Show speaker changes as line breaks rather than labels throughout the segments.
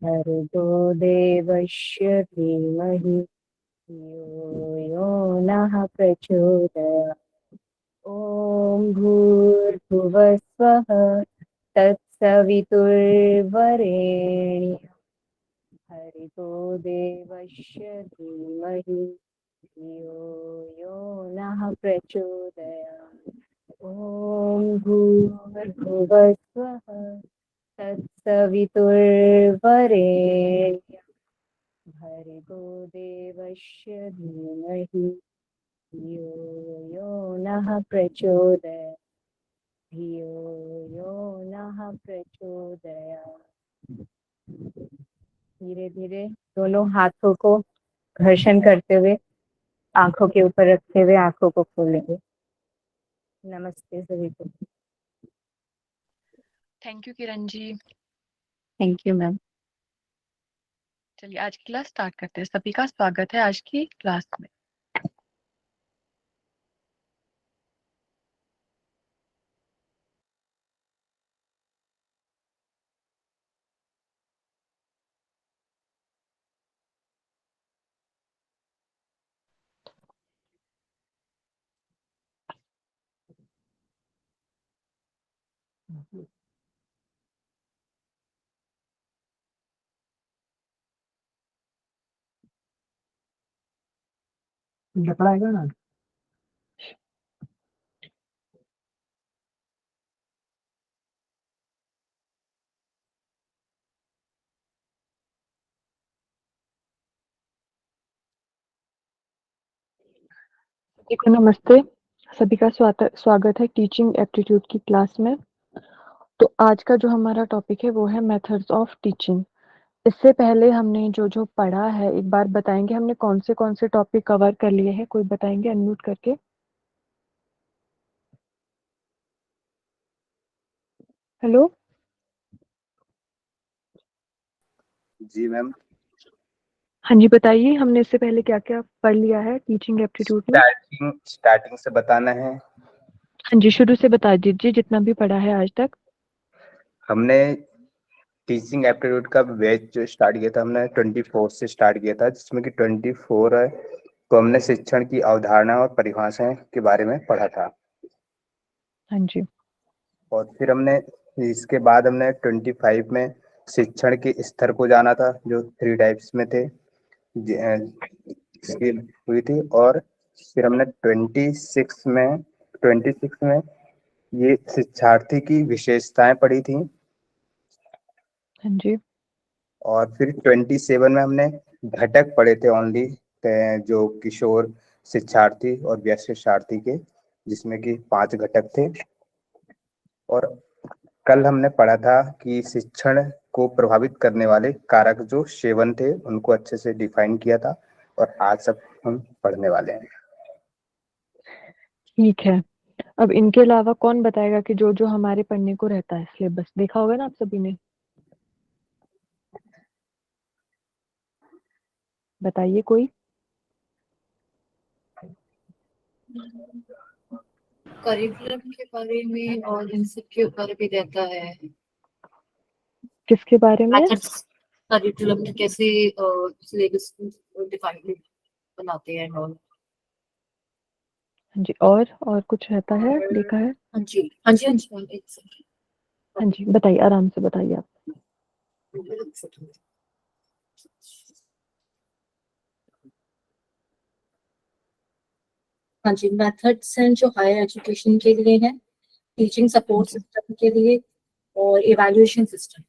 भर्गो देवस्य धीमहि धियो यो नः प्रचोदयात्। ॐ भूर्भुवः स्वः तत्सवितुर्वरेण्यं भर्गो देवस्य धीमहि धियो यो नः प्रचोदयात्। ॐ भूर्भुवः स्वः तत्सवितुर्वरेण्यं भर्गो देवस्य धीमहि धियो यो नः प्रचोदयात्। धियो यो नः प्रचोदयात्। धीरे धीरे दोनों हाथों को घर्षण करते हुए आंखों के ऊपर रखते हुए आंखों को खोलेंगे। नमस्ते सभी को।
Thank you Kiran ji.
Thank you ma'am.
चलिए आज की क्लास स्टार्ट करते हैं। सभी का स्वागत है आज की क्लास में।
पढ़ाएगा ना।
सभी को नमस्ते। सभी का स्वागत है टीचिंग एप्टीट्यूड की क्लास में। तो आज का जो हमारा टॉपिक है वो है मेथड्स ऑफ टीचिंग। इससे पहले हमने जो जो पढ़ा है एक बार बताएंगे हमने कौन से टॉपिक कवर कर लिए हैं। कोई बताएंगे अनम्यूट करके। हेलो
जी मैम।
हाँ जी बताइए, हमने इससे पहले क्या क्या पढ़ लिया है टीचिंग एप्टीट्यूड में।
स्टार्टिंग से बताना है।
हाँ जी शुरू से बता दीजिए जितना भी पढ़ा है आज तक।
हमने टीचिंग एप्टीट्यूड का बैच जो स्टार्ट किया था हमने 24 से स्टार्ट किया था, जिसमें कि 24 है तो हमने शिक्षण की अवधारणा और परिभाषाएं के बारे में पढ़ा था।
हाँ जी।
और फिर हमने इसके बाद हमने 25 में शिक्षण के स्तर को जाना था, जो 3 टाइप्स में थे स्किल हुई थी। और फिर हमने 26 में ये शिक्षार्थी की विशेषताएं पढ़ी थी।
हाँ जी।
और फिर 27 में हमने घटक पढ़े थे ओनली, जो किशोर शिक्षार्थी और वयस्क शिक्षार्थी के, जिसमें कि 5 घटक थे। और कल हमने पढ़ा था कि शिक्षण को प्रभावित करने वाले कारक जो 7 थे उनको अच्छे से डिफाइन किया था। और आज सब हम पढ़ने वाले हैं।
ठीक है, अब इनके अलावा कौन बताएगा कि जो जो हमारे पढ़ने को रहता है सिलेबस देखा होगा ना आप सभी ने। बताइए कोई।
करिकुलम के बारे में और इन सब के ऊपर भी रहता है।
किसके बारे में।
मेथड्स, करिकुलम कैसे सिलेबस डिफाइन बनाते हैं और
हाँ जी, और कुछ रहता है देखा है।
हाँ जी हाँ जी हाँ जी हाँ, एक सेकंड।
हाँ जी बताइए, आराम से बताइए आप।
एक सेकंड। हाँ जी, मेथड्स हैं जो हायर एजुकेशन के लिए है, टीचिंग
हाँ
सपोर्ट
जी।
सिस्टम के लिए और इवैल्यूएशन सिस्टम।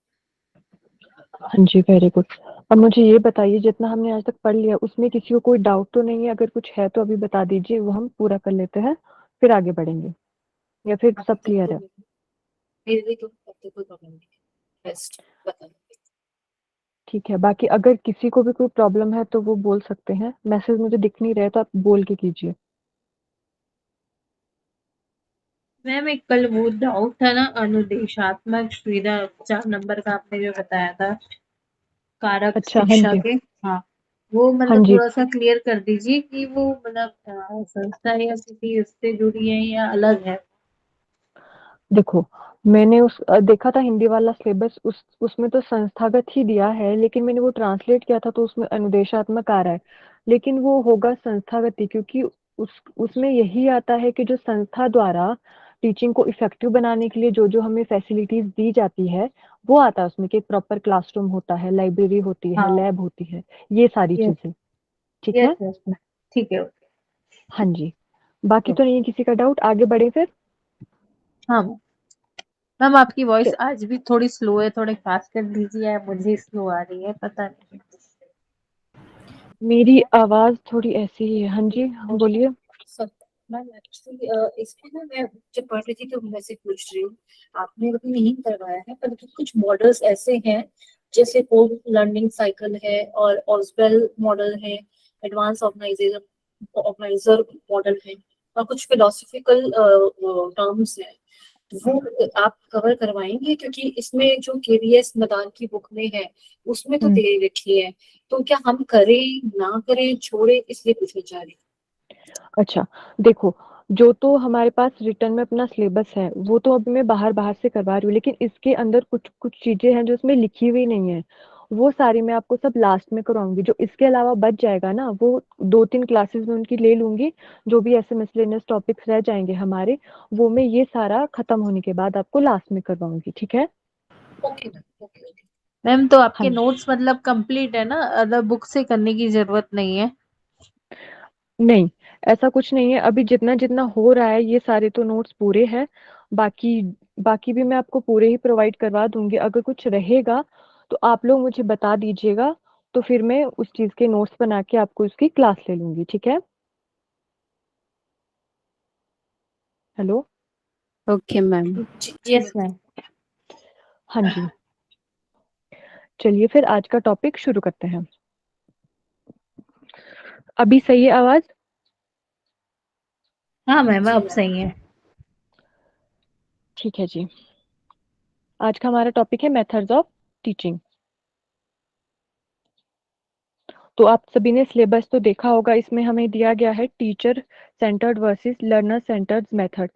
हाँ जी वेरी गुड। अब मुझे ये बताइए जितना हमने आज तक पढ़ लिया उसमें किसी को कोई डाउट तो नहीं है। अगर कुछ है तो अभी बता दीजिए, वो हम पूरा कर लेते हैं फिर आगे बढ़ेंगे। या फिर सब क्लियर है।
मेरे लिए तो कोई प्रॉब्लम नहीं है, बेस्ट बता।
ठीक है, बाकी अगर किसी को भी कोई प्रॉब्लम है तो वो बोल सकते हैं। मैसेज मुझे दिख नहीं रहा है तो आप बोल के कीजिए।
मैम एक कल वो डाउट था ना, अनुदेशात्मक सुविधा 4 नंबर का आपने जो बताया था, कारक
अच्छा हाँ
शिक्षा
जी।
के। हाँ, वो
हाँ
मतलब
जी।
थोड़ा सा क्लियर कर दीजिए कि वो मतलब संस्था या किसी उससे जुड़ी है या अलग है।
देखो, मैंने देखा था हिंदी वाला सिलेबस, उसमें तो संस्थागत ही दिया है, लेकिन मैंने वो ट्रांसलेट किया था तो उसमें अनुदेशात्मक आ रहा है, लेकिन वो होगा संस्थागत ही, क्योंकि उसमें यही आता है कि जो संस्था द्वारा टीचिंग को इफेक्टिव बनाने के लिए जो जो हमें फैसिलिटीज दी जाती है, वो आता है उसमें कि प्रॉपर क्लासरूम होता है, लाइब्रेरी होती है,
हाँ।
लैब होती है, ये सारी
यस
चीजें। ठीक
यस
है।
यस मैम, ठीक है।
हाँ जी, बाकी
ओके।
तो नहीं है किसी का डाउट, आगे बढ़े फिर।
हाँ मैम। मैम आपकी वॉइस आज भी थोड़ी स्लो है, थोड़े फास्ट कर दीजिए, या मुझे स्लो आ रही है, पता नहीं।
मेरी आवाज थोड़ी ऐसी ही है। हाँ जी, बोलिए।
सब मैम एक्चुअली इसमें ना मैं जब पढ़ रही थी तो मैं से पूछ रही हूँ, आपने अभी नहीं करवाया है पर कुछ मॉडल्स ऐसे हैं जैसे होम लर्निंग साइकिल है और ऑस्वेल मॉडल है, एडवांस ऑर्गेनाइजर मॉडल है, और कुछ फिलोसफिकल टर्म्स हैं, वो आप कवर करवाएंगे? क्योंकि इसमें जो केवीएस मदान की बुक में है उसमें तो
हम्म,
दे रखी है, तो क्या हम करें ना करें छोड़े, इसलिए पूछना चाह रही
अच्छा, देखो, जो तो हमारे पास रिटर्न में अपना सिलेबस है वो तो अभी मैं बाहर बाहर से करवा रही हूँ, लेकिन इसके अंदर कुछ कुछ चीजें हैं जो इसमें लिखी हुई नहीं है, वो सारी मैं आपको सब लास्ट में करवाऊंगी। जो इसके अलावा बच जाएगा ना, वो 2-3 क्लासेस में उनकी ले लूंगी, जो भी ऐसे मिसलेनियस टॉपिक्स रह जाएंगे हमारे, वो मैं ये सारा खत्म होने के बाद आपको लास्ट में करवाऊंगी। ठीक है।
Okay ma'am, okay okay.
Ma'am तो
हाँ
आपके
जी।
नोट्स मतलब कंप्लीट है ना, अदर बुक से करने की जरूरत नहीं है?
नहीं, ऐसा कुछ नहीं है, अभी जितना जितना हो रहा है ये सारे तो नोट्स पूरे हैं। बाकी बाकी भी मैं आपको पूरे ही प्रोवाइड करवा दूंगी। अगर कुछ रहेगा तो आप लोग मुझे बता दीजिएगा, तो फिर मैं उस चीज के नोट्स बना के आपको उसकी क्लास ले लूंगी। ठीक है। हेलो।
Okay ma'am.
जी जी
यस
मैम।
मैम।
हाँ जी, चलिए फिर आज का टॉपिक शुरू करते हैं। अभी सही है आवाज?
हाँ मैम,
जी
अब
मैम।
सही है।
ठीक है जी। आज का हमारा टॉपिक है मेथड्स ऑफ टीचिंग। तो आप सभी ने सिलेबस तो देखा होगा, इसमें हमें दिया गया है teacher centred versus learner centred method,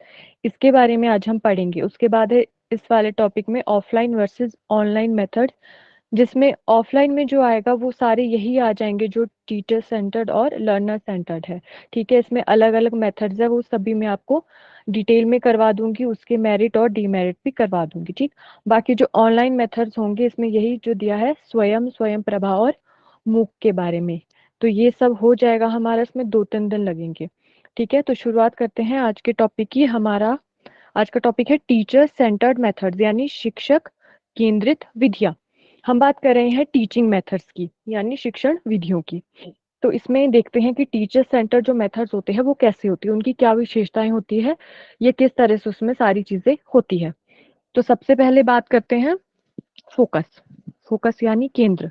इसके बारे में आज हम पढ़ेंगे। उसके बाद है इस वाले टॉपिक में ऑफलाइन वर्सेस ऑनलाइन मेथड, जिसमें ऑफलाइन में जो आएगा वो सारे यही आ जाएंगे जो टीचर सेंटर्ड और लर्नर सेंटर्ड है। ठीक है, इसमें अलग अलग मेथड्स है, वो सभी मैं आपको डिटेल में करवा दूंगी, उसके मेरिट और डीमेरिट भी करवा दूंगी। ठीक। बाकी जो ऑनलाइन मेथड्स होंगे इसमें यही जो दिया है, स्वयं, स्वयं प्रभा और मूक के बारे में, तो ये सब हो जाएगा हमारा, इसमें 2-3 दिन लगेंगे। ठीक है, तो शुरुआत करते हैं आज के टॉपिक की। हमारा आज का टॉपिक है टीचर सेंटर्ड मेथड्स, यानी शिक्षक केंद्रित विधियां। हम बात कर रहे हैं टीचिंग मेथड्स की, यानी शिक्षण विधियों की। तो इसमें देखते हैं कि टीचर सेंटर जो मेथड्स होते हैं वो कैसे होती है, उनकी क्या विशेषताएं होती है, ये किस तरह से उसमें सारी चीजें होती है। तो सबसे पहले बात करते हैं फोकस। फोकस यानी केंद्र।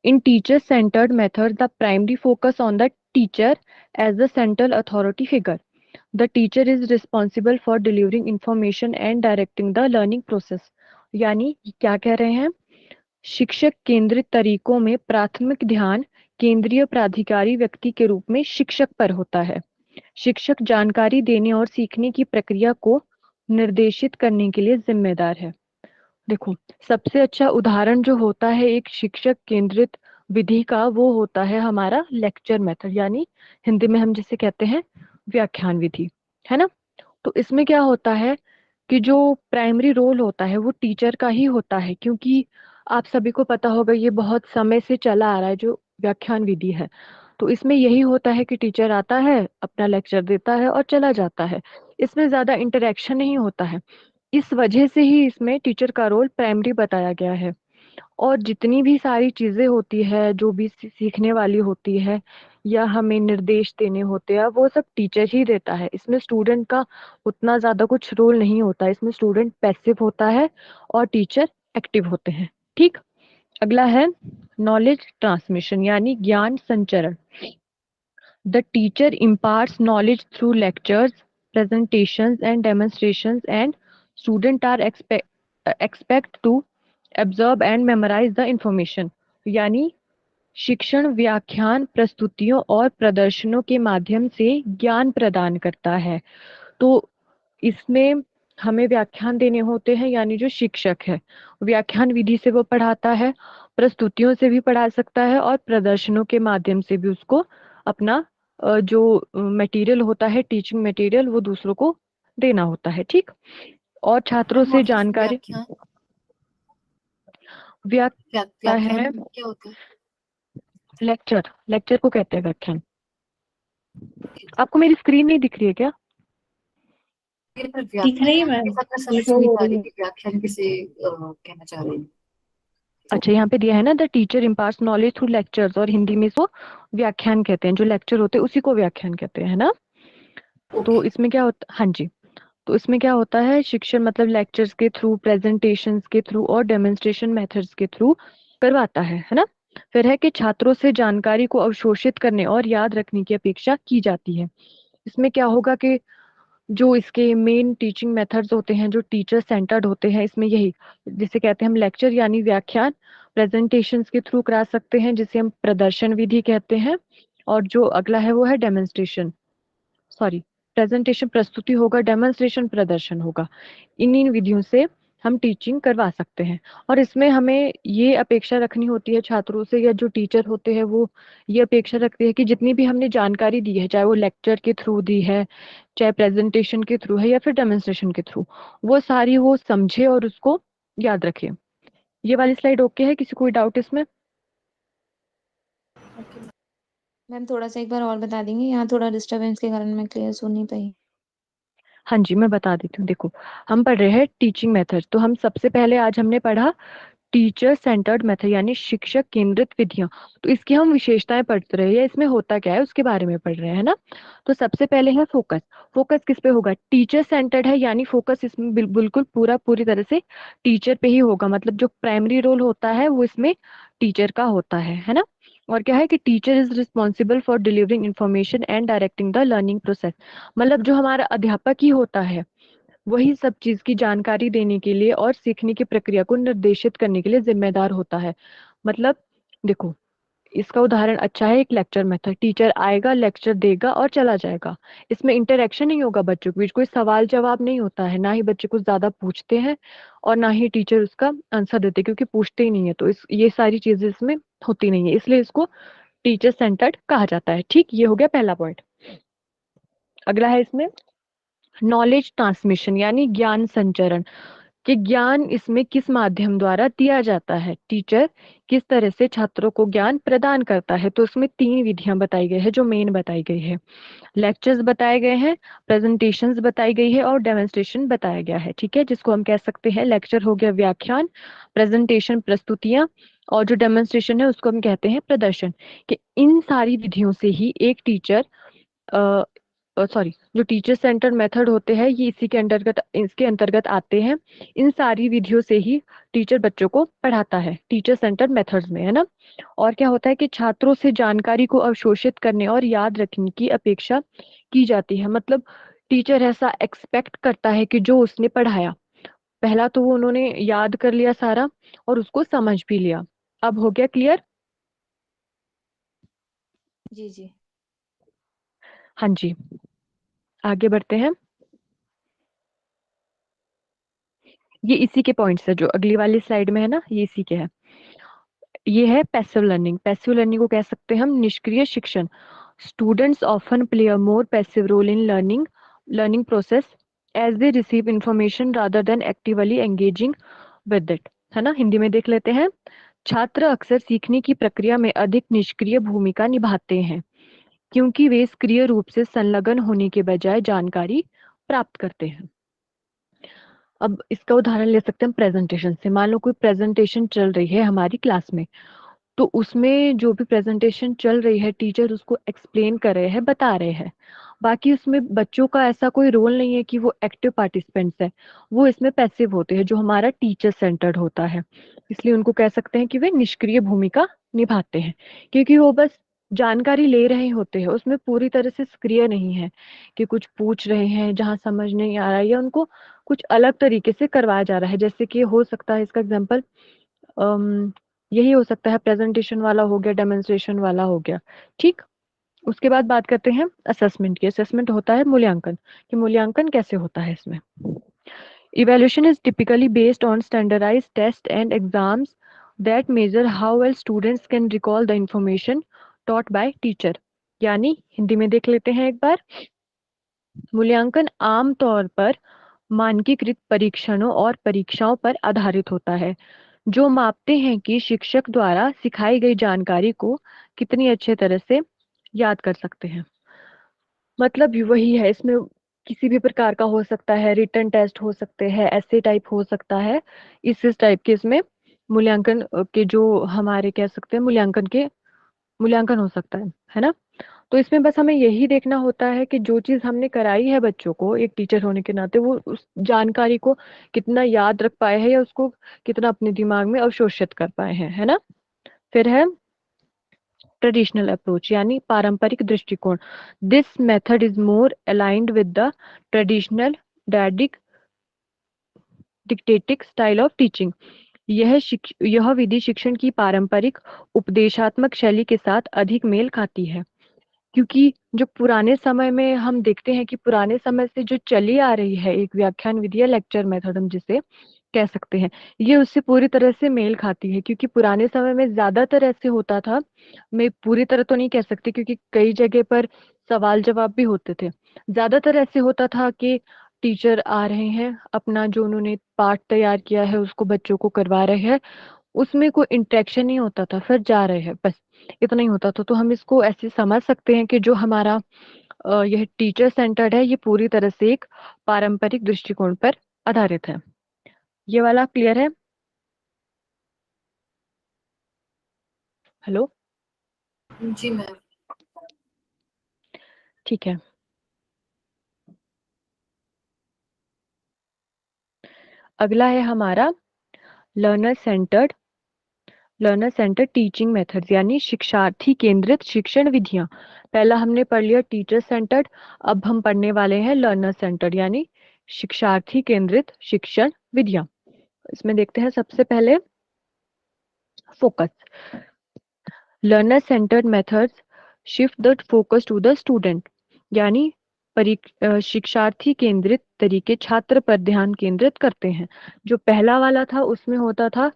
In teacher-centered methods, the primary focus on the teacher as the central authority figure. The teacher is responsible for delivering information and directing the learning process. यानी क्या कह रहे हैं, शिक्षक केंद्रित तरीकों में प्राथमिक ध्यान केंद्रीय प्राधिकारी व्यक्ति के रूप में शिक्षक पर होता है। शिक्षक जानकारी देने और सीखने की प्रक्रिया को निर्देशित करने के लिए जिम्मेदार है। देखो, सबसे अच्छा उदाहरण जो होता है एक शिक्षक केंद्रित विधि का, वो होता है हमारा लेक्चर मेथड, यानी हिंदी में हम जिसे कहते हैं व्याख्यान विधि, है ना। तो इसमें क्या होता है कि जो प्राइमरी रोल होता है वो टीचर का ही होता है, क्योंकि आप सभी को पता होगा ये बहुत समय से चला आ रहा है जो व्याख्यान विधि है। तो इसमें यही होता है कि टीचर आता है, अपना लेक्चर देता है और चला जाता है, इसमें ज्यादा इंटरेक्शन नहीं होता है। इस वजह से ही इसमें टीचर का रोल प्राइमरी बताया गया है। और जितनी भी सारी चीजें होती है जो भी सीखने वाली होती है या हमें निर्देश देने होते हैं, वो सब टीचर ही देता है। इसमें स्टूडेंट का उतना ज्यादा कुछ रोल नहीं होता, इसमें स्टूडेंट पैसिव होता है और टीचर एक्टिव होते हैं। ठीक। अगला है नॉलेज ट्रांसमिशन, यानी ज्ञान संचरण। The teacher imparts knowledge through lectures, presentations and demonstrations, and students are expect to absorb and memorize the information. यानी शिक्षण व्याख्यान, प्रस्तुतियों और प्रदर्शनों के माध्यम से ज्ञान प्रदान करता है। तो इसमें हमें व्याख्यान देने होते हैं, यानी जो शिक्षक है व्याख्यान विधि से वो पढ़ाता है, प्रस्तुतियों से भी पढ़ा सकता है और प्रदर्शनों के माध्यम से भी उसको अपना जो मटेरियल होता है, टीचिंग मटेरियल, वो दूसरों को देना होता है। ठीक। और छात्रों से जानकारी
व्याख्यान
व्याख्या है,
व्याख्यान क्या होता है?
लेक्चर, लेक्चर को कहते हैं व्याख्यान। आपको मेरी स्क्रीन नहीं दिख रही है क्या?
दिख रही है मैम,
समझ
शो
नहीं
हो
पा
रही
रही
है।
कि व्याख्यान किसे कहना चाह रही है।
अच्छा, यहाँ पे दिया है ना, the teacher imparts knowledge through lectures, और हिंदी में इसको व्याख्यान कहते हैं। जो लेक्चर होते हैं उसी को व्याख्यान कहते हैं, है ना। तो इसमें क्या होता, हाँ जी, तो इसमें क्या होता है, शिक्षण मतलब लेक्चर्स के थ्रू, प्रेजेंटेशंस के थ्रू और डेमोन्स्ट्रेशन मेथड्स के थ्रू करवाता है ना। फिर है कि छात्रों से जानकारी को अवशोषित करने और याद रखने की अपेक्षा की जाती है। इसमें क्या होगा कि जो इसके मेन टीचिंग मेथड्स होते हैं, जो टीचर सेंटर्ड होते हैं, इसमें यही जिसे कहते हैं हम लेक्चर यानी व्याख्यान, प्रेजेंटेशंस के थ्रू करा सकते हैं जिसे हम प्रदर्शन विधि कहते हैं, और जो अगला है वो है डेमोन्स्ट्रेशन, सॉरी, प्रेजेंटेशन प्रस्तुति होगा, डेमोन्स्ट्रेशन प्रदर्शन होगा। इन विधियों से हम टीचिंग करवा सकते हैं। और इसमें हमें ये अपेक्षा रखनी होती है छात्रों से, या जो टीचर होते हैं वो ये अपेक्षा रखते हैं कि जितनी भी हमने जानकारी दी है, चाहे वो लेक्चर के थ्रू दी है, चाहे प्रेजेंटेशन के थ्रू है, या फिर डेमोन्स्ट्रेशन के थ्रू, वो सारी वो समझे और उसको याद रखे। ये वाली स्लाइड ओके है? किसी कोई डाउट इसमें?
मैम थोड़ा सा एक बार और बता देंगे, यहाँ थोड़ा डिस्टरबेंस के कारण मैं क्लियर सुन नहीं पाई।
हाँ जी, मैं बता देती हूँ। देखो, हम पढ़ रहे हैं टीचिंग मेथड, तो हम सबसे पहले आज हमने पढ़ा टीचर सेंटर्ड मेथड यानी शिक्षक केंद्रित विधियां। तो इसकी हम विशेषताएं पढ़ रहे हैं, इसमें होता क्या है उसके बारे में पढ़ रहे हैं ना। तो सबसे पहले है फोकस। फोकस किस पे होगा? टीचर सेंटर्ड है, यानी फोकस इसमें बिल्कुल पूरी तरह से टीचर पे ही होगा। मतलब जो प्राइमरी रोल होता है वो इसमें टीचर का होता है ना। और क्या है कि teacher is responsible for delivering information and directing the learning process. मतलब जो हमारा अध्यापक ही होता है वही सब चीज की जानकारी देने के लिए और सीखने की प्रक्रिया को निर्देशित करने के लिए जिम्मेदार होता है। मतलब देखो, इसका उदाहरण अच्छा है एक लेक्चर मेथड। टीचर आएगा, लेक्चर देगा और चला जाएगा। इसमें इंटरेक्शन नहीं होगा बच्चों के बीच, कोई सवाल जवाब नहीं होता है, ना ही बच्चे कुछ ज्यादा पूछते हैं और ना ही टीचर उसका आंसर देते, क्योंकि पूछते ही नहीं है। तो ये सारी चीजें इसमें होती नहीं है, इसलिए इसको टीचर सेंटर्ड कहा जाता है। ठीक, ये हो गया पहला पॉइंट। अगला है इसमें नॉलेज ट्रांसमिशन यानी ज्ञान संचरण, कि ज्ञान इसमें किस माध्यम द्वारा दिया जाता है, टीचर किस तरह से छात्रों को ज्ञान प्रदान करता है। तो इसमें 3 विधियां बताई गई है, जो मेन बताई गई है। लेक्चर्स बताए गए हैं, प्रेजेंटेशंस बताई गई है और डेमोन्स्ट्रेशन बताया गया है। ठीक है, जिसको हम कह सकते हैं लेक्चर हो गया व्याख्यान, प्रेजेंटेशन प्रस्तुतियां, और जो डेमोन्स्ट्रेशन है उसको हम कहते हैं प्रदर्शन। कि इन सारी विधियों से ही एक टीचर, सॉरी, जो टीचर सेंटर मेथड होते हैं ये इसके अंतर्गत आते हैं। इन सारी विधियों से ही टीचर बच्चों को पढ़ाता है टीचर सेंटर मेथड्स में, है ना। और क्या होता है कि छात्रों से जानकारी को अवशोषित करने और याद रखने की अपेक्षा की जाती है। मतलब टीचर ऐसा एक्सपेक्ट करता है कि जो उसने पढ़ाया, पहला तो वो उन्होंने याद कर लिया सारा और उसको समझ भी लिया। अब हो गया क्लियर?
जी जी।
हाँ जी, आगे बढ़ते हैं। ये इसी के पॉइंट्स है जो अगली वाली स्लाइड में है ना, ये इसी के है। ये है पैसिव लर्निंग। पैसिव लर्निंग को कह सकते हैं हम निष्क्रिय शिक्षण। Students often play a more passive role in learning process as they receive information rather than actively engaging with it, है ना। हिंदी में देख लेते हैं। छात्र अक्सर सीखने की प्रक्रिया में अधिक निष्क्रिय भूमिका निभाते हैं क्योंकि वे सक्रिय रूप से संलग्न होने के बजाय जानकारी प्राप्त करते हैं। अब इसका उदाहरण ले सकते हैं हम प्रेजेंटेशन से। मान लो कोई प्रेजेंटेशन चल रही है हमारी क्लास में, तो उसमें जो भी प्रेजेंटेशन चल रही है टीचर उसको एक्सप्लेन कर रहे हैं, बता रहे हैं। बाकी उसमें बच्चों का ऐसा कोई रोल नहीं है कि वो एक्टिव पार्टिसिपेंट्स है, वो इसमें पैसिव होते हैं, जो हमारा टीचर सेंटर्ड होता है। इसलिए उनको कह सकते हैं कि वे निष्क्रिय भूमिका निभाते हैं, क्योंकि वो बस जानकारी ले रहे होते हैं, उसमें पूरी तरह से सक्रिय नहीं है कि कुछ पूछ रहे हैं जहाँ समझ नहीं आ रहा है या उनको कुछ अलग तरीके से करवाया जा रहा है। जैसे कि हो सकता है इसका एग्जाम्पल यही हो सकता है, प्रेजेंटेशन वाला हो गया, डेमोन्स्ट्रेशन वाला हो गया। ठीक, उसके बाद बात करते हैं असेसमेंट की। असेसमेंट होता है मूल्यांकन, कि मूल्यांकन कैसे होता है इसमें। Evaluation is typically based on standardized tests and exams that measure how well students can recall the information taught by teacher. यानी हिंदी में देख लेते हैं एक बार। मूल्यांकन आम तौर पर मानकीकृत परीक्षणों और परीक्षाओं पर आधारित होता है जो मापते हैं कि शिक्षक द्वारा सिखाई गई जानकारी को कितनी अच्छे तरह से याद कर सकते हैं। मतलब वही है, इसमें किसी भी प्रकार का हो सकता है, रिटन टेस्ट हो सकते हैं, ऐसे टाइप हो सकता है, इस टाइप के इसमें मूल्यांकन के जो हमारे कह सकते हैं मूल्यांकन हो सकता है ना। तो इसमें बस हमें यही देखना होता है कि जो चीज हमने कराई है बच्चों को एक टीचर होने के नाते, वो उस जानकारी को कितना याद रख पाए हैं या उसको कितना अपने दिमाग में अवशोषित कर पाए हैं, है ना। फिर है ट्रेडिशनल अप्रोच यानी पारंपरिक दृष्टिकोण। This method is more aligned with the traditional didactic style of teaching. यह विधि शिक्षण की पारंपरिक उपदेशात्मक शैली के साथ अधिक मेल खाती है, क्योंकि जो पुराने समय में हम देखते हैं कि पुराने समय से जो चली आ रही है एक व्याख्यान विधि या लेक्चर मेथड हम जिसे कह सकते हैं, ये उससे पूरी तरह से मेल खाती है। क्योंकि पुराने समय में ज्यादातर ऐसे होता था, मैं पूरी तरह तो नहीं कह सकती क्योंकि कई जगह पर सवाल जवाब भी होते थे, ज्यादातर ऐसे होता था कि टीचर आ रहे हैं, अपना जो उन्होंने पाठ तैयार किया है उसको बच्चों को करवा रहे हैं, उसमें कोई इंटरेक्शन नहीं होता था, फिर जा रहे हैं, बस इतना ही होता था। तो हम इसको ऐसे समझ सकते हैं कि जो हमारा यह टीचर सेंटर्ड है, ये पूरी तरह से एक पारंपरिक दृष्टिकोण पर आधारित है। ये वाला क्लियर है? हेलो,
जी मैम।
ठीक है। अगला है हमारा लर्नर सेंटर्ड टीचिंग मेथड्स यानी शिक्षार्थी केंद्रित शिक्षण विधियां। पहला हमने पढ़ लिया टीचर सेंटर्ड, अब हम पढ़ने वाले हैं लर्नर सेंटर्ड यानी शिक्षार्थी केंद्रित शिक्षण विधियां। इसमें देखते हैं सबसे पहले focus. Learner centred methods shift the focus to the student यानी शिक्षार्थी केंद्रित तरीके छात्र पर ध्यान केंद्रित करते हैं। जो पहला वाला था उसमें होता था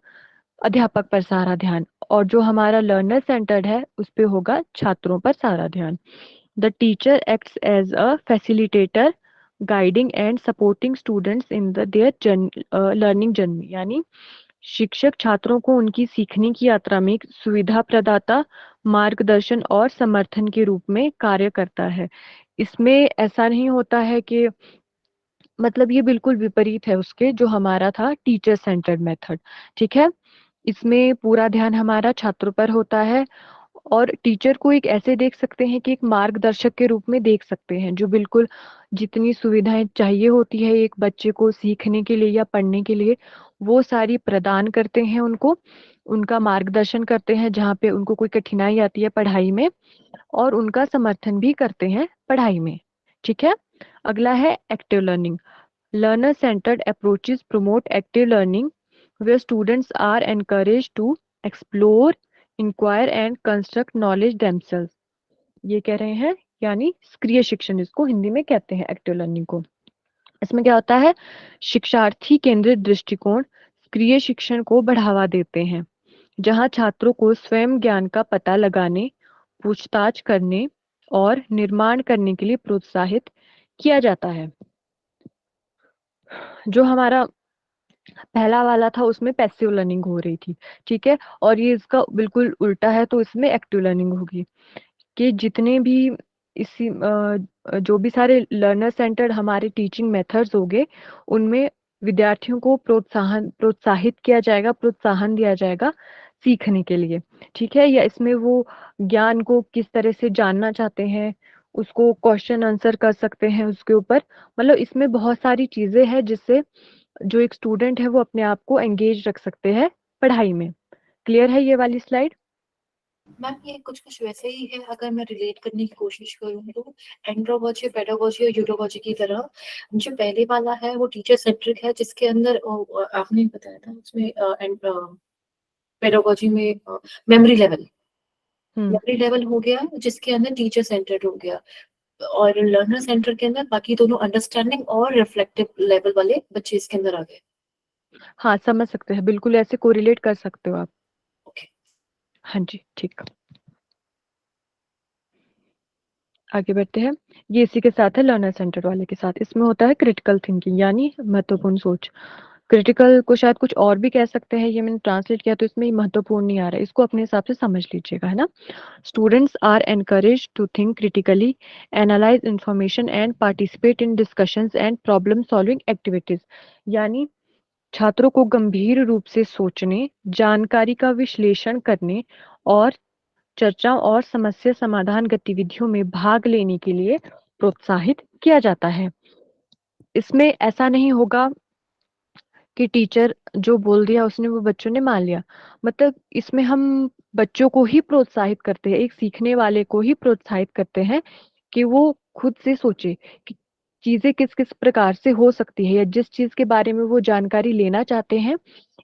अध्यापक पर सारा ध्यान, और जो हमारा लर्नर सेंटर्ड है उस पे होगा छात्रों पर सारा ध्यान। The teacher acts as a facilitator guiding and supporting students in the their learning journey यानी शिक्षक छात्रों को उनकी सीखने की यात्रा में एक सुविधा प्रदाता, मार्गदर्शन और समर्थन के रूप में कार्य करता है। इसमें ऐसा नहीं होता है कि मतलब ये बिल्कुल विपरीत है उसके जो हमारा था टीचर सेंटर्ड मेथड, ठीक है। इसमें पूरा ध्यान हमारा छात्रों पर होता है और टीचर को एक ऐसे देख सकते हैं कि एक मार्गदर्शक के रूप में देख सकते हैं, जो बिल्कुल जितनी सुविधाएं चाहिए होती है एक बच्चे को सीखने के लिए या पढ़ने के लिए, वो सारी प्रदान करते हैं उनको, उनका मार्गदर्शन करते हैं जहाँ पे उनको कोई कठिनाई आती है पढ़ाई में, और उनका समर्थन भी करते हैं पढ़ाई में, ठीक है। अगला है active learning. Learner centered approaches promote active learning where students are encouraged to explore, inquire and construct knowledge themselves. ये कह रहे हैं यानी सक्रिय शिक्षण इसको हिंदी में कहते हैं एक्टिव लर्निंग को। इसमें क्या होता है, शिक्षार्थी केंद्रित दृष्टिकोण सक्रिय शिक्षण को बढ़ावा देते हैं जहां छात्रों को स्वयं ज्ञान का पता लगाने, पूछताछ करने और निर्माण करने के लिए प्रोत्साहित किया जाता है। जो हमारा पहला वाला था उसमें पैसिव लर्निंग हो रही थी, ठीक है, और ये इसका बिल्कुल उल्टा है, तो इसमें एक्टिव लर्निंग होगी कि जितने भी इसी जो भी सारे लर्नर सेंटर्ड हमारे टीचिंग मेथड्स होंगे उनमें विद्यार्थियों को प्रोत्साहित किया जाएगा, प्रोत्साहन दिया जाएगा सीखने के लिए, ठीक है। या इसमें वो ज्ञान को किस तरह से जानना चाहते हैं उसको क्वेश्चन आंसर कर सकते हैं उसके ऊपर, मतलब इसमें बहुत सारी चीजें हैं जिससे जो एक स्टूडेंट है वो अपने आप को एंगेज रख सकते हैं पढ़ाई में। क्लियर है ये वाली स्लाइड?
मैम ये कुछ कुछ वैसे ही है, अगर मैं रिलेट करने की कोशिश करूँ तो एंड्रोलॉजी, पेडागोजी और यूरोलॉजी की तरह। जो पहले वाला है वो टीचर सेंट्रिक है, जिसके अंदर आपने बताया था उसमें पेडागोजी में मेमोरी लेवल हो गया, जिसके अंदर टीचर सेंटर्ड हो गया। और लर्नर सेंटर के अंदर बाकी दोनों अंडरस्टैंडिंग और रिफ्लेक्टिव लेवल वाले बच्चे इसके अंदर आ गए।
हाँ, समझ सकते हैं, बिल्कुल ऐसे कोरिलेट कर सकते हो आप।
ओके।
हाँ जी, ठीक। आगे बढ़ते हैं। ये इसी के साथ है लर्नर सेंटर वाले के साथ। इसमें होता है क्रिटिकल थिंकिंग यानी महत्वपूर्ण सोच। क्रिटिकल को शायद कुछ और भी कह सकते हैं, ये मैंने ट्रांसलेट किया तो इसमें महत्वपूर्ण नहीं आ रहा है, इसको अपने हिसाब से समझ लीजिएगा, है ना। Students are encourage to think critically, analyse information and participate in discussions and problem solving activities. यानी छात्रों को गंभीर रूप से सोचने, जानकारी का विश्लेषण करने और चर्चाओं और समस्या समाधान गतिविधियों में भाग लेने के लिए प्रोत्साहित किया जाता है। इसमें ऐसा नहीं होगा कि टीचर जो बोल दिया उसने वो बच्चों ने मान लिया। मतलब इसमें हम बच्चों को ही प्रोत्साहित करते हैं, एक सीखने वाले को ही प्रोत्साहित करते हैं कि वो खुद से सोचे कि चीजें किस किस प्रकार से हो सकती है, या जिस चीज के बारे में वो जानकारी लेना चाहते हैं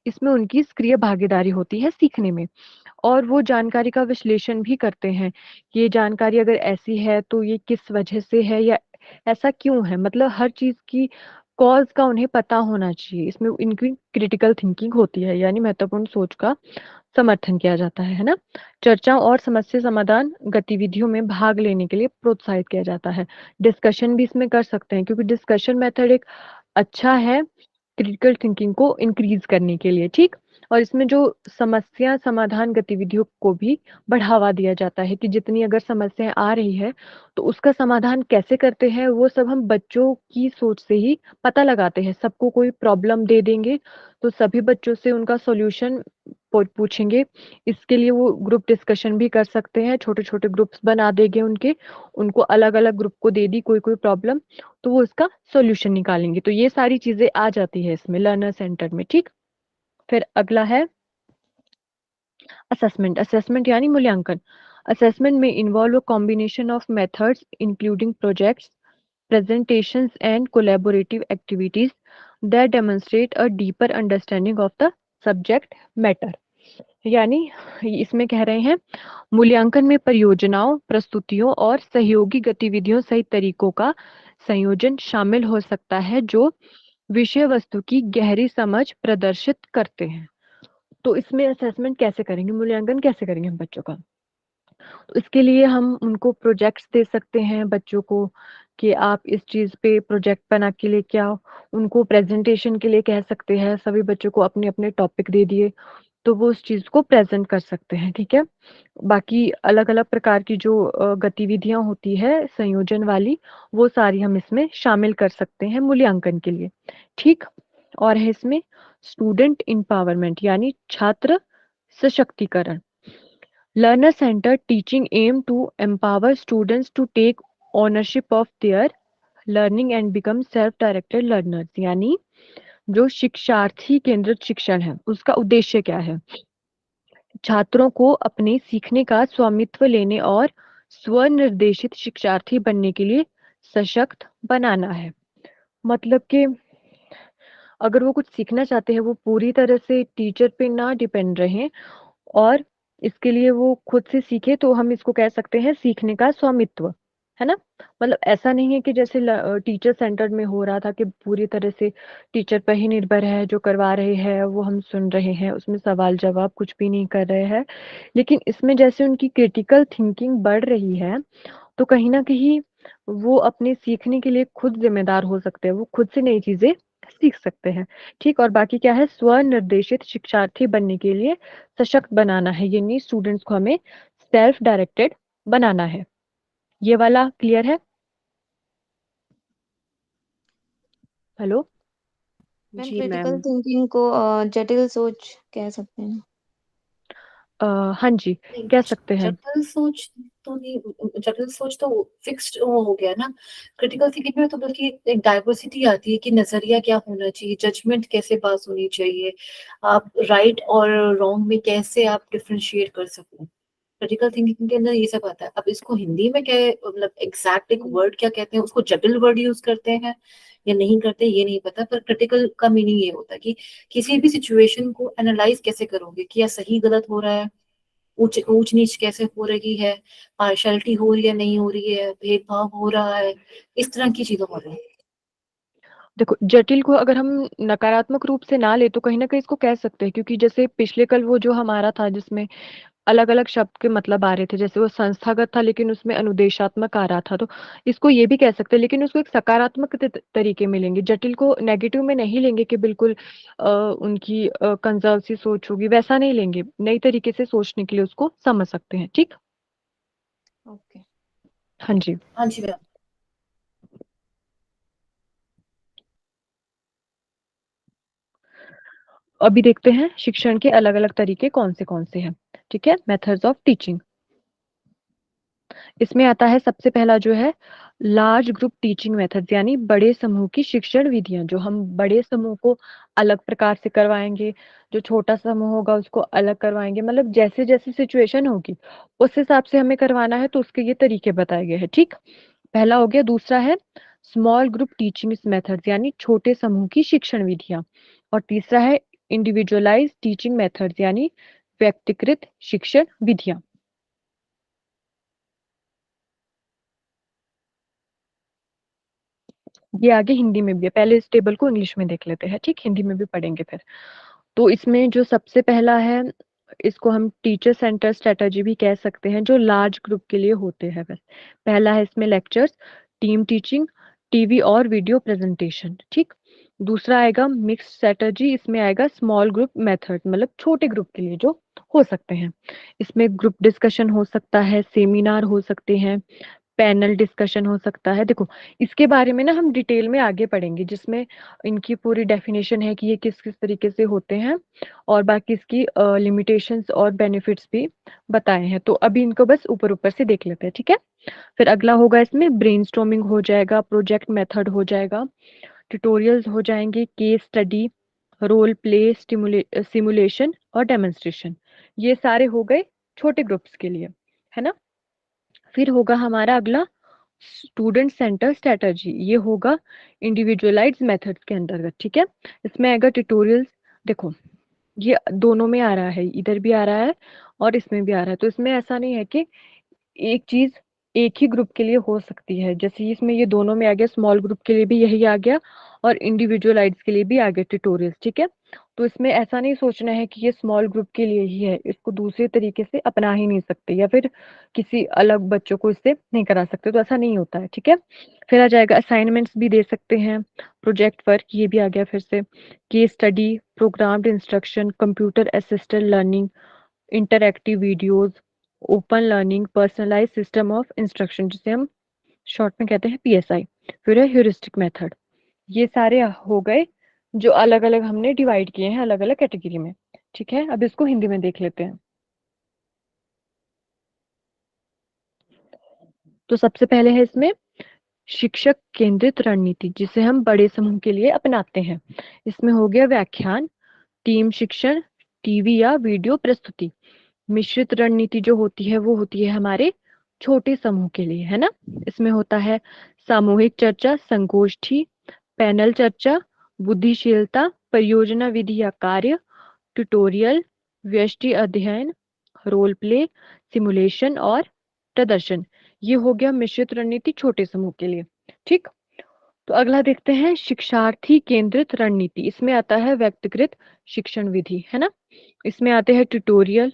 इसमें उनकी सक्रिय भागीदारी होती है सीखने में। और वो जानकारी का विश्लेषण भी करते हैं कि ये जानकारी अगर ऐसी है तो ये किस वजह से है या ऐसा क्यों है। मतलब हर चीज की कॉज का उन्हें पता होना चाहिए। इसमें इनकी क्रिटिकल थिंकिंग होती है यानी महत्वपूर्ण सोच का समर्थन किया जाता है ना। चर्चाओं और समस्या समाधान गतिविधियों में भाग लेने के लिए प्रोत्साहित किया जाता है। डिस्कशन भी इसमें कर सकते हैं क्योंकि डिस्कशन मेथड एक अच्छा है क्रिटिकल थिंकिंग को इंक्रीज करने के लिए, ठीक। और इसमें जो समस्या समाधान गतिविधियों को भी बढ़ावा दिया जाता है कि जितनी अगर समस्याएं आ रही है तो उसका समाधान कैसे करते हैं वो सब हम बच्चों की सोच से ही पता लगाते हैं। सबको कोई प्रॉब्लम दे देंगे तो सभी बच्चों से उनका सॉल्यूशन पूछेंगे। इसके लिए वो ग्रुप डिस्कशन भी कर सकते हैं, छोटे छोटे ग्रुप्स बना देंगे उनके, उनको अलग अलग ग्रुप को दे दी कोई कोई प्रॉब्लम तो वो इसका सॉल्यूशन निकालेंगे। तो ये सारी चीजें आ जाती है इसमें लर्नर सेंटर में, ठीक। फिर अगला है असेसमेंट। असेसमेंट यानी मूल्यांकन। असेसमेंट में involve a combination of methods including projects, presentations and collaborative activities that demonstrate a deeper understanding of the subject matter। यानी इसमें कह रहे हैं मूल्यांकन में परियोजनाओं, प्रस्तुतियों और सहयोगी गतिविधियों सहित तरीकों का संयोजन शामिल हो सकता है जो विषय वस्तु की गहरी समझ प्रदर्शित करते हैं। तो इसमें असेसमेंट कैसे करेंगे, मूल्यांकन कैसे करेंगे हम बच्चों का। तो इसके लिए हम उनको प्रोजेक्ट्स दे सकते हैं बच्चों को कि आप इस चीज पे प्रोजेक्ट बना के लेके आओ। उनको प्रेजेंटेशन के लिए कह सकते हैं, सभी बच्चों को अपने अपने टॉपिक दे दिए तो वो उस चीज को प्रेजेंट कर सकते हैं, ठीक है। बाकी अलग अलग प्रकार की जो गतिविधियां होती है संयोजन वाली वो सारी हम इसमें शामिल कर सकते हैं मूल्यांकन के लिए, ठीक। और है इसमें स्टूडेंट empowerment यानी छात्र सशक्तिकरण। Learner centered teaching aim to empower students to take ownership of their learning and become self-directed learners। यानी जो शिक्षार्थी केंद्रित शिक्षण है उसका उद्देश्य क्या है, छात्रों को अपने सीखने का स्वामित्व लेने और स्वनिर्देशित शिक्षार्थी बनने के लिए सशक्त बनाना है। मतलब कि अगर वो कुछ सीखना चाहते हैं वो पूरी तरह से टीचर पे ना डिपेंड रहें और इसके लिए वो खुद से सीखे, तो हम इसको कह सकते हैं सीखने का स्वामित्व, है ना। मतलब ऐसा नहीं है कि जैसे टीचर सेंटर में हो रहा था कि पूरी तरह से टीचर पर ही निर्भर है, जो करवा रहे हैं वो हम सुन रहे हैं, उसमें सवाल जवाब कुछ भी नहीं कर रहे हैं। लेकिन इसमें जैसे उनकी क्रिटिकल थिंकिंग बढ़ रही है तो कहीं ना कहीं वो अपने सीखने के लिए खुद जिम्मेदार हो सकते हैं, वो खुद से नई चीजें सीख सकते हैं, ठीक। और बाकी क्या है, स्वनिर्देशित शिक्षार्थी बनने के लिए सशक्त बनाना है, यानी स्टूडेंट्स को हमें सेल्फ डायरेक्टेड बनाना है। ये वाला क्लियर है। हेलो।
मैम
जी
क्रिटिकल
मैम।
थिंकिंग को जटिल सोच कह सकते हैं।
हाँ जी,
नहीं,
कह सकते हैं।
जटिल सोच तो नहीं, जटिल सोच तो फिक्स्ड हो गया ना। क्रिटिकल थिंकिंग में तो बल्कि एक डाइवर्सिटी आती है कि नजरिया क्या होना चाहिए, जजमेंट कैसे पास होनी चाहिए, आप राइट और रॉन्ग में कैसे आप डिफरेंशिएट कर सको। क्रिटिकल थिंकिंग के अंदर ये सब आता है। अब इसको हिंदी में क्या है, मतलब एग्जैक्ट एक वर्ड क्या कहते हैं, उसको जटिल वर्ड यूज करते हैं या नहीं करते ये नहीं पता, पर क्रिटिकल का मीनिंग ये होता है कि किसी भी सिचुएशन को एनालाइज कैसे करोगे कि या सही गलत हो रहा है, ऊंच ऊंच नीच कैसे हो रही है, पार्शलिटी हो रही है नहीं हो रही है, भेदभाव हो रहा है, इस तरह की चीजों हो रही है।
देखो, जटिल को अगर हम नकारात्मक रूप से ना ले तो कहीं न कहीं इसको कह सकते हैं, क्योंकि जैसे पिछले कल वो जो हमारा था जिसमें अलग-अलग शब्द के मतलब आ रहे थे, जैसे वो संस्थागत था लेकिन उसमें अनुदेशात्मक आ रहा था, तो इसको ये भी कह सकते हैं, लेकिन उसको एक सकारात्मक तरीके में लेंगे। जटिल को नेगेटिव में नहीं लेंगे कि बिल्कुल उनकी कंजर्व सी सोच होगी, वैसा नहीं लेंगे। नई तरीके से सोचने के लिए उसको समझ सकते हैं, ठीक?
ओके।
हाँ जी।
हाँ जी मैम।
अभी देखते हैं शिक्षण के अलग-अलग तरीके कौन से हैं, ठीक है? Methods of teaching. इसमें आता है सबसे पहला जो है लार्ज ग्रुप टीचिंग मेथड्स, यानी बड़े समूह की शिक्षण विधियां, जो हम बड़े समूह को अलग प्रकार से करवाएंगे, जो छोटा समूह होगा उसको अलग करवाएंगे, मतलब जैसे जैसे सिचुएशन होगी उस हिसाब से हमें करवाना है, तो उसके ये तरीके बताए गए हैं, ठीक? पहला हो गया। दूसरा है स्मॉल ग्रुप टीचिंग मेथड्स, यानी छोटे समूह की शिक्षण विधियां। और तीसरा है इंडिविजुअलाइज टीचिंग मेथड्स, यानी व्यक्तिकृत शिक्षण विधियां। ये आगे हिंदी में भी है, पहले इस टेबल को इंग्लिश में देख लेते हैं, ठीक? हिंदी में भी पढ़ेंगे फिर। तो इसमें जो सबसे पहला है, इसको हम टीचर सेंटर स्ट्रेटजी भी कह सकते हैं, जो लार्ज ग्रुप के लिए होते हैं। बस पहला है इसमें लेक्चर्स, टीम टीचिंग, टीवी और वीडियो प्रेजेंटेशन, ठीक? दूसरा आएगा मिक्स स्ट्रेटजी, इसमें आएगा स्मॉल ग्रुप मेथड, मतलब छोटे ग्रुप के लिए जो हो सकते हैं। इसमें ग्रुप डिस्कशन हो सकता है, सेमिनार हो सकते हैं, पैनल डिस्कशन हो सकता है। देखो, इसके बारे में ना हम डिटेल में आगे पढ़ेंगे, जिसमें इनकी पूरी डेफिनेशन है कि ये किस किस तरीके से होते हैं, और बाकी इसकी लिमिटेशंस और बेनिफिट्स भी बताए हैं। तो अभी इनको बस ऊपर ऊपर से देख लेते हैं, ठीक है? फिर अगला होगा इसमें ब्रेनस्टॉर्मिंग हो जाएगा, प्रोजेक्ट मेथड हो जाएगा, ट्यूटोरियल्स हो जाएंगे, case study, role play, simulation और डेमोन्स्ट्रेशन। ये सारे हो गए छोटे ग्रुप्स के लिए, है ना? फिर होगा हमारा अगला स्टूडेंट सेंटर स्ट्रेटजी, ये होगा इंडिविजुअलाइज्ड मेथड्स के अंतर्गत, ठीक है? इसमें आएगा ट्यूटोरियल्स। देखो, ये दोनों में आ रहा है, इधर भी आ रहा है और इसमें भी आ रहा है, तो इसमें ऐसा नहीं है कि एक चीज एक ही ग्रुप के लिए हो सकती है। जैसे इसमें ये दोनों में आ गया, स्मॉल ग्रुप के लिए भी यही आ गया और इंडिविजुअलाइज्ड के लिए भी आ गया ट्यूटोरियल्स, ठीक है? तो इसमें ऐसा नहीं सोचना है कि ये स्मॉल ग्रुप के लिए ही है, इसको दूसरे तरीके से अपना ही नहीं सकते, या फिर किसी अलग बच्चों को इससे नहीं करा सकते, तो ऐसा नहीं होता है, ठीक है? फिर आ जाएगा असाइनमेंट्स भी दे सकते हैं, प्रोजेक्ट वर्क, ये भी आ गया फिर से, case study, programmed instruction, computer assisted learning, interactive videos, open learning, personalise system of instruction, जिसे हम शॉर्ट में कहते हैं पीएसआई। फिर है ह्यूरिस्टिक मेथड। ये सारे हो गए जो अलग अलग हमने डिवाइड किए हैं अलग अलग कैटेगरी में, ठीक है? अब इसको हिंदी में देख लेते हैं। तो सबसे पहले है इसमें शिक्षक केंद्रित रणनीति, जिसे हम बड़े समूह के लिए अपनाते हैं। इसमें हो गया व्याख्यान, टीम शिक्षण, टीवी या वीडियो प्रस्तुति। मिश्रित रणनीति जो होती है वो होती है हमारे छोटे समूह के लिए, है ना? इसमें होता है सामूहिक चर्चा, संगोष्ठी, पैनल चर्चा, बुद्धिशीलता, परियोजना विधि या कार्य, ट्यूटोरियल, व्यष्टि अध्ययन, रोल प्ले, सिमुलेशन और प्रदर्शन। ये हो गया मिश्रित रणनीति छोटे समूह के लिए, ठीक? तो अगला देखते हैं शिक्षार्थी केंद्रित रणनीति। इसमें आता है व्यक्तिगत शिक्षण विधि, है ना? इसमें आते हैं ट्यूटोरियल,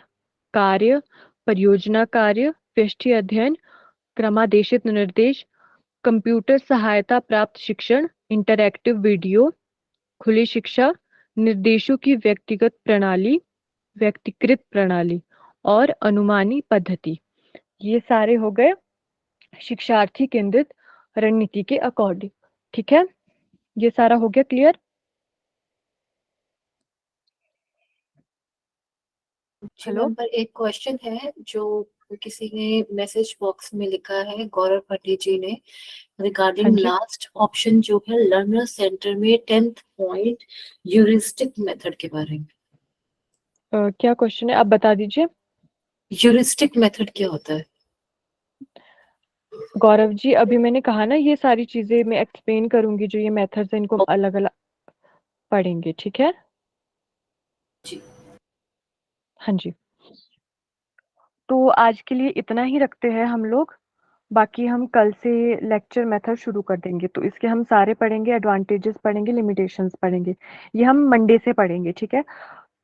कार्य, परियोजना कार्य, व्यष्टि अध्ययन, क्रमादेशित निर्देश, कंप्यूटर सहायता प्राप्त शिक्षण, इंटरैक्टिव वीडियो, खुली शिक्षा, निर्देशों की व्यक्तिगत प्रणाली, व्यक्तिकृत प्रणाली और अनुमानी पद्धति। ये सारे हो गए शिक्षार्थी केंद्रित रणनीति के अकॉर्डिंग, ठीक है? ये सारा हो गया क्लियर?
जी
हेलो?
मैम, पर एक क्वेश्चन है जो किसी ने मैसेज बॉक्स में लिखा है, गौरव भट्टी जी ने,
हाँ
रिगार्डिंग
जी।
लास्ट ऑप्शन जो है लर्नर सेंटर में 10th पॉइंट यूरिस्टिक मेथड के बारे में।
क्या क्वेश्चन है, आप बता दीजिए।
यूरिस्टिक मेथड क्या होता है?
गौरव जी, अभी मैंने कहा ना, ये सारी चीजें मैं एक्सप्लेन करूंगी, जो ये मेथड्स हैं इनको अलग अलग पढ़ेंगे, ठीक है?
जी।
हाँ जी। तो आज के लिए इतना ही रखते हैं हम लोग। बाकी हम कल से लेक्चर मेथड शुरू कर देंगे, तो इसके हम सारे पढ़ेंगे, एडवांटेजेस पढ़ेंगे, लिमिटेशंस पढ़ेंगे। ये हम मंडे से पढ़ेंगे, ठीक है?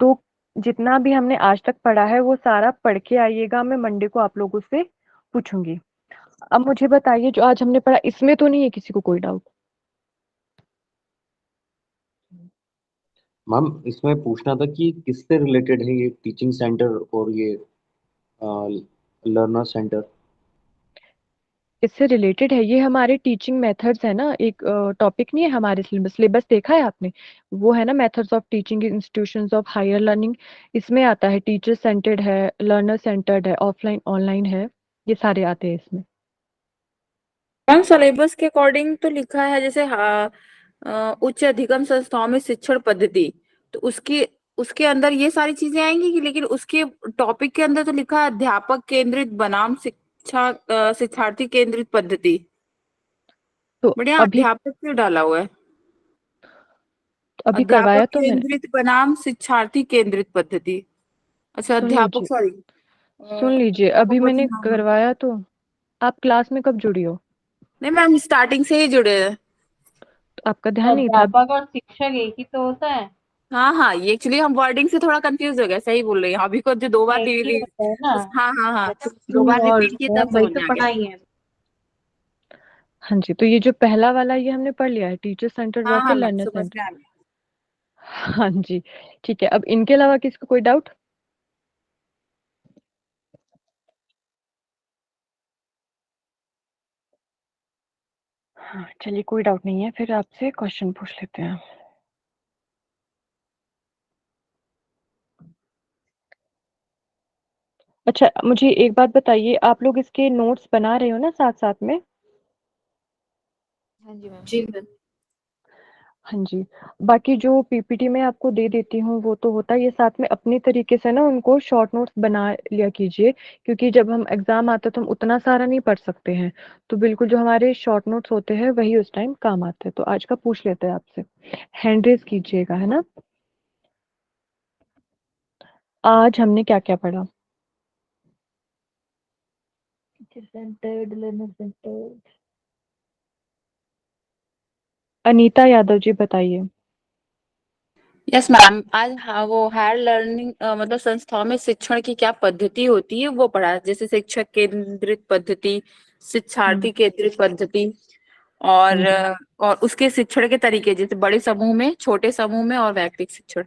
तो जितना भी हमने आज तक पढ़ा है वो सारा पढ़ के आइएगा, मैं मंडे को आप लोगों से पूछूंगी। अब मुझे बताइए, जो आज हमने पढ़ा इसमें तो नहीं है किसी को कोई डाउट?
मैम इसमें पूछना था कि किससे रिलेटेड है ये टीचिंग सेंटर और ये लर्नर सेंटर?
इससे रिलेटेड है, ये हमारे टीचिंग मेथड्स है ना, एक टॉपिक नहीं है हमारे सिलेबस। सिलेबस देखा है आपने? वो है ना methods of teaching institutions of higher learning. इसमें आता है टीचर सेंटर्ड है, लर्नर सेंटर्ड है, ऑफलाइन ऑनलाइन है, ये सारे आते हैं इसमें।
मैम सिलेबस के अकॉर्डिंग तो लिखा है जैसे उच्च अधिगम संस्थाओं में शिक्षण पद्धति, तो उसकी उसके अंदर ये सारी चीजें आएंगी कि, लेकिन उसके टॉपिक के अंदर तो लिखा है अध्यापक केंद्रित बनाम शिक्षार्थी केंद्रित पद्धति।
तो
बढ़िया,
अभी
अध्यापक क्यों डाला हुआ है?
अभी
अध्यापक
करवाया तो मैंने।
केंद्रित बनाम शिक्षार्थी केंद्रित पद्धति। अच्छा,
सुन
अध्यापक,
लीजिए,
सॉरी,
सुन लीजिए, अभी
अध्यापकों
मैंने
हाँ हाँ।
करवाया तो। आप क्लास में कब जुड़ी हो?
नहीं मैम, स्टार्टिंग से ही जुड़े हैं।
तो आपका
तो
ध्यान नहीं था?
अध्यापक और शिक्षक एक ही तो होता है।
हाँ हाँ, ये एक्चुअली हम वर्डिंग से थोड़ा कंफ्यूज हो गए, सही बोल रही हैं अभी को जो दो बार
एक ही होता है ना,
हाँ हाँ हाँ,
जैसे
दो
टू
बार
और
रिपीट किए तब
फॉर्म वही
समझ
तो
में आ गया।
पढ़ाई है।
हाँ जी, तो ये जो पहला वाला ये हमने पढ़ लिया है, टीचर सेंटर्ड
हाँ हाँ
वर्सेस
मैम,
लर्नर
समझ
सेंटर।
में आ गया।
हाँ जी, ठीक है। अब इनके अलावा किसी को कोई डाउट? हाँ चलिए, कोई डाउट नहीं है, फिर आपसे क्वेश्चन पूछ लेते हैं। अच्छा, मुझे एक बात बताइए, आप लोग इसके नोट्स बना रहे हो ना साथ साथ में?
हाँ जी मैम।
जी मैम।
हाँ जी। बाकी जो पीपीटी में आपको दे देती हूँ वो तो होता है, ये साथ में अपनी तरीके से ना उनको शॉर्ट नोट्स बना लिया कीजिए, क्योंकि जब हम एग्जाम आता है तो हम उतना सारा नहीं पढ़ सकते हैं। तो बिल्कुल जो हमारे शॉर्ट नोट्स होते हैं वही उस टाइम काम आते हैं। तो आज का पूछ लेते हैं आपसे, हैंड रेज कीजिएगा, है ना? आज हमने क्या क्या पढ़ा? Centred, learner centred. Anita Yadav ji बताइए।
यस मैम, आज हाँ वो हायर लर्निंग मतलब संस्थाओं में शिक्षण की क्या पद्धति होती है वो पढ़ा, जैसे शिक्षक केंद्रित पद्धति, शिक्षार्थी केंद्रित पद्धति, और और उसके शिक्षण के तरीके, जैसे बड़े समूह में, छोटे समूह में, और वैयक्तिक शिक्षण।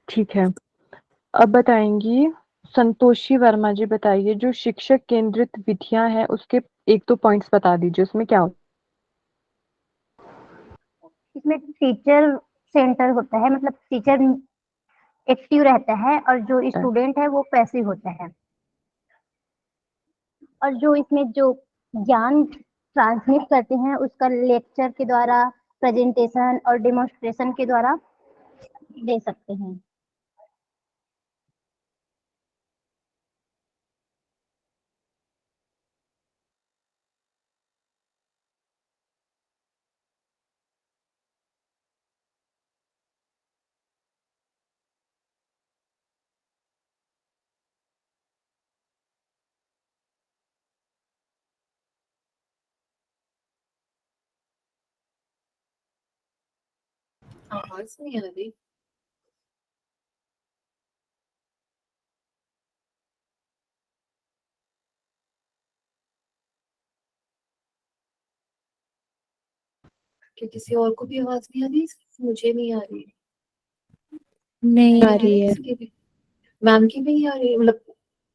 ठीक है, अब बताएंगी संतोषी वर्मा जी। बताइए, जो शिक्षक केंद्रित विधियां हैं उसके एक दो पॉइंट्स बता दीजिए, उसमें क्या होता
इसमें टीचर सेंटर होता है, मतलब टीचर एक्टिव रहता है और जो
है?
स्टूडेंट है वो पैसिव होता है। और जो इसमें जो ज्ञान ट्रांसमिट करते हैं उसका लेक्चर के द्वारा, प्रेजेंटेशन और डेमोन्स्ट्रेशन के द्वारा दे सकते हैं।
आवाज नहीं आ रही। क्या किसी और को भी आवाज नहीं आ रही? सिर्फ मुझे नहीं आ रही?
नहीं आ
आ
रही है।
किसी की भी? मैम की भी नहीं आ रही है, मतलब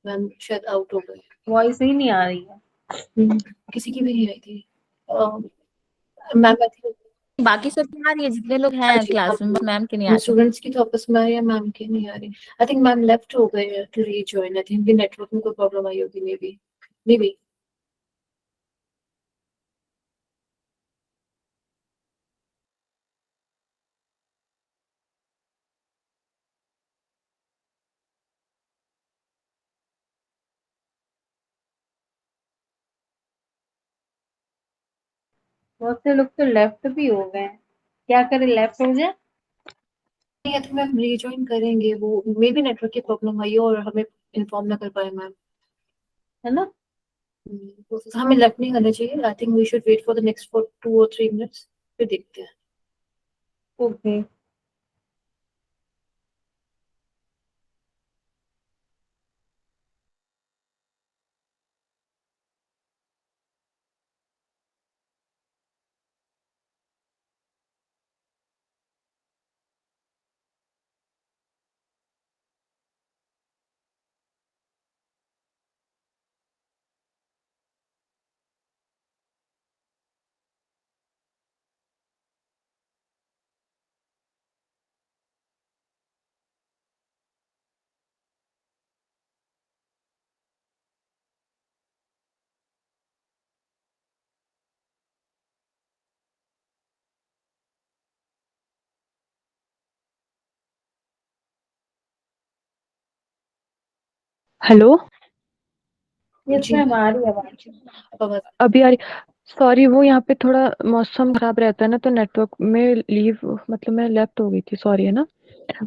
मैम शायद आउट हो गए।
वॉइस ही नहीं आ रही है।
किसी की भी नहीं आई थी। मैम आई थी।
बाकी सब आ रही है, जितने लोग हैं क्लास में, बस मैम की नहीं आ रही।
स्टूडेंट्स की तो आपस में आ रही है, मैम की नहीं आ रही। आई थिंक मैम लेफ्ट हो गए हैं to rejoin. I think network में कोई प्रॉब्लम आई होगी, मे बी मे बी।
बहुत से लोग तो लेफ्ट भी हो गए हैं। क्या करें, लेफ्ट हो जाए?
नहीं है तो मैम रीजॉइन करेंगे, वो मे भी नेटवर्क की प्रॉब्लम आई हो और हमें इन्फॉर्म ना कर पाए मैम, है ना। तो हमें लेफ्ट नहीं करना चाहिए। I think we should wait for the next for 2 or 3 minutes, फिर देखते हैं।
ओके।
हेलो,
यस
जी
मैम, आ रही है आवाज।
अब आवाज
अभी आ रही। सॉरी, वो यहाँ पे थोड़ा मौसम खराब रहता है ना, तो नेटवर्क में लीव मतलब मैं लेफ्ट हो गई थी, सॉरी, है ना।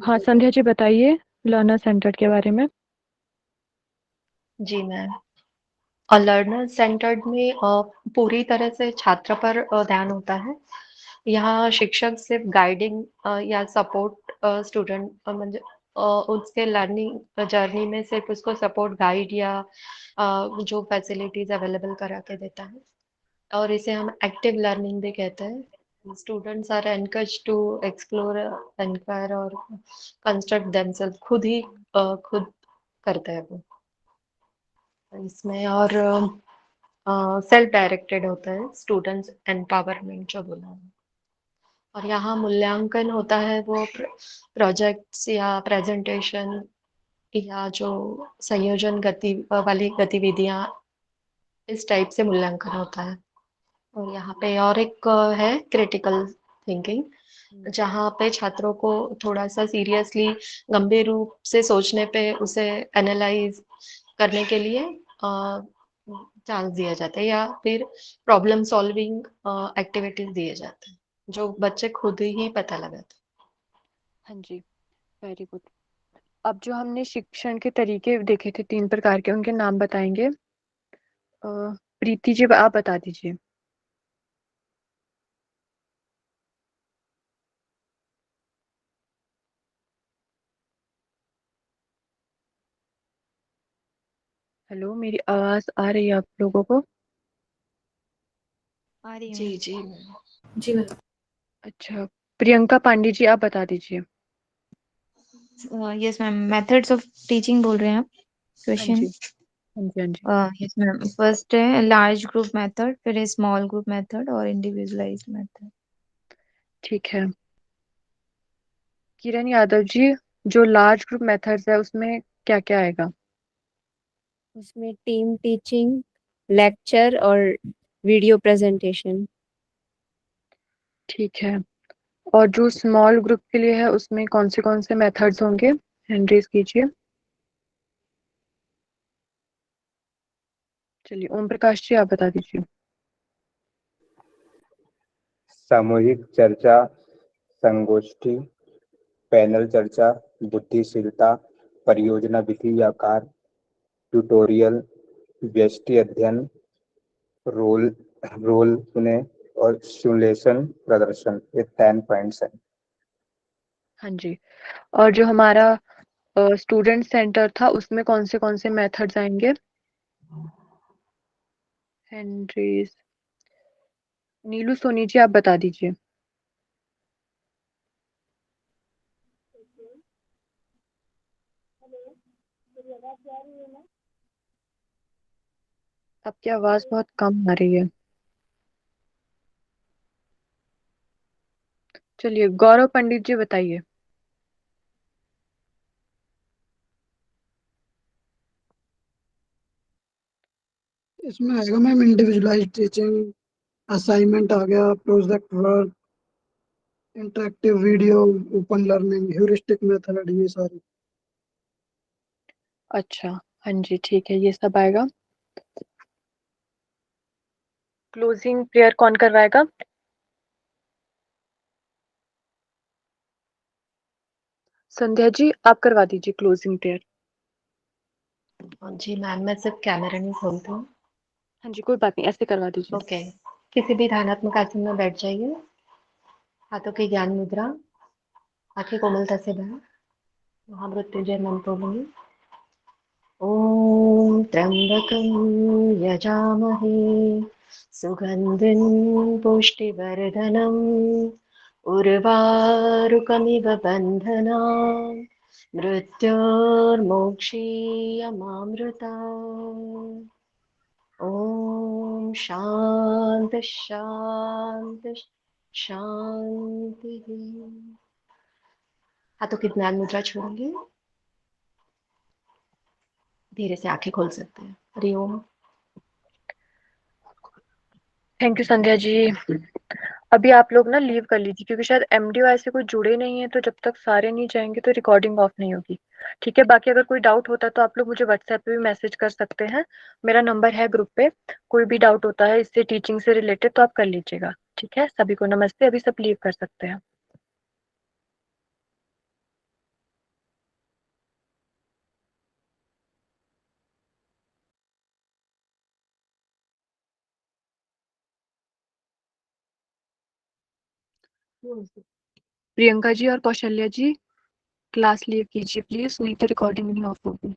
हाँ, संध्या जी बताइए लर्नर सेंटर्ड के बारे में।
जी मैम, और लर्नर सेंटर्ड में पूरी तरह से छात्र पर ध्यान होता है। यहाँ शिक्षक सिर्फ गाइडिंग या सपोर्ट स्टूडेंट म्हणजे उसके लर्निंग जर्नी में सिर्फ उसको सपोर्ट गाइड या जो फैसिलिटीज अवेलेबल करा के देता है, और इसे हम एक्टिव लर्निंग भी कहते हैं। Students are encourage to explore, enquire और कंस्ट्रक्ट देमसेल्फ, खुद करते हैं वो इसमें। और सेल्फ डायरेक्टेड होता है, स्टूडेंट्स एम्पावरमेंट जो बोला है। और यहाँ मूल्यांकन होता है वो प्रोजेक्ट्स या प्रेजेंटेशन या जो संयोजन वाली गतिविधियाँ, इस टाइप से मूल्यांकन होता है। और यहाँ पे और एक है क्रिटिकल थिंकिंग, जहाँ पे छात्रों को थोड़ा सा सीरियसली गंभीर रूप से सोचने पे, उसे एनालाइज करने के लिए चांस दिया जाता है, या फिर प्रॉब्लम सॉल्विंग एक्टिविटीज दिए जाते हैं जो बच्चे खुद ही पता लगाते हैं।
हाँ जी, वेरी गुड। अब जो हमने शिक्षण के तरीके देखे थे 3 प्रकार के, उनके नाम बताएंगे। प्रीति जी, आप बता दीजिए। हेलो, मेरी आवाज आ रही है आप लोगों को?
आ रही है
जी
मैम।
जी मैम।
जी मैम।
अच्छा, प्रियंका पांडे जी, आप बता दीजिए।
Yes ma'am, methods of teaching बोल रहे हैं आप,
हाँ
क्वेश्चन?
जी, हाँ जी, हाँ जी।
यस मैम, फर्स्ट है लार्ज ग्रुप मेथड, फिर है स्मॉल ग्रुप मेथड और इंडिविजुअलाइज मेथड।
ठीक है, किरण यादव जी, जो लार्ज ग्रुप मेथड्स है उसमें क्या क्या आएगा?
उसमें टीम टीचिंग, लेक्चर और वीडियो प्रेजेंटेशन।
ठीक है, और जो स्मॉल ग्रुप के लिए है उसमें कौन से मेथड्स होंगे? हैंड रेज कीजिए। चलिए, ओम प्रकाश जी, आप बता दीजिए।
सामूहिक चर्चा, संगोष्ठी, पैनल चर्चा, बुद्धिशीलता, परियोजना विधि आकार, ट्यूटोरियल, व्यष्टि अध्ययन, रोल रोल प्ले और सिमुलेशन प्रदर्शन। ये 10 पॉइंट्स हैं।
हाँ जी, और जो हमारा स्टूडेंट सेंटर था उसमें कौन से मेथड्स आएंगे? हैंड रेज, नीलू सोनी जी, आप बता दीजिए। आपकी आवाज बहुत कम आ रही है। चलिए, गौरव पंडित जी बताइए।
इसमें आएगा मैम इंडिविजुअलाइज्ड टीचिंग, असाइनमेंट आ गया, project work, interactive video, open learning, heuristic method, ये सारी।
अच्छा, हाँ जी, ठीक है, ये सब आएगा। क्लोजिंग प्रेयर कौन करवाएगा? संध्या जी आप करवा दीजिए क्लोजिंग प्रेयर।
जी मैम, मैं सिर्फ कैमरा नहीं खोलती हूँ।
हाँ जी, कोई बात नहीं, ऐसे करवा दीजिए।
ओके, किसी भी ध्यानात्मक आसन में बैठ जाइए। हाथों की ज्ञान मुद्रा, आंखें कोमलता से बंद। महामृत्युंजय मंत्र बोलेंगे। ओम त्र्यंबकं यजामहे सुगंधिं पुष्टिवर्धनम् उर्वारुकमिव बन्धनान् मृत्योर्मोक्षीयमामृता। ओम शांति शांति शांति। हाथों की ज्ञान मुद्रा छोड़ेंगे, धीरे से आंखें खोल सकते हैं। हरिओम।
Thank you Sandhya ji. अभी आप लोग ना लीव कर लीजिए क्योंकि शायद एमडीओ ऐसे कोई जुड़े नहीं है, तो जब तक सारे नहीं जाएंगे तो रिकॉर्डिंग ऑफ नहीं होगी। ठीक है, बाकी अगर कोई डाउट होता है तो आप लोग मुझे व्हाट्सएप पे भी मैसेज कर सकते हैं। मेरा नंबर है ग्रुप पे। कोई भी डाउट होता है इससे टीचिंग से रिलेटेड तो आप कर लीजिएगा। ठीक है, सभी को नमस्ते। अभी सब लीव कर सकते हैं। प्रियंका जी और कौशल्या जी क्लास लीव कीजिए प्लीज, नहीं तो रिकॉर्डिंग नहीं ऑफ होगी।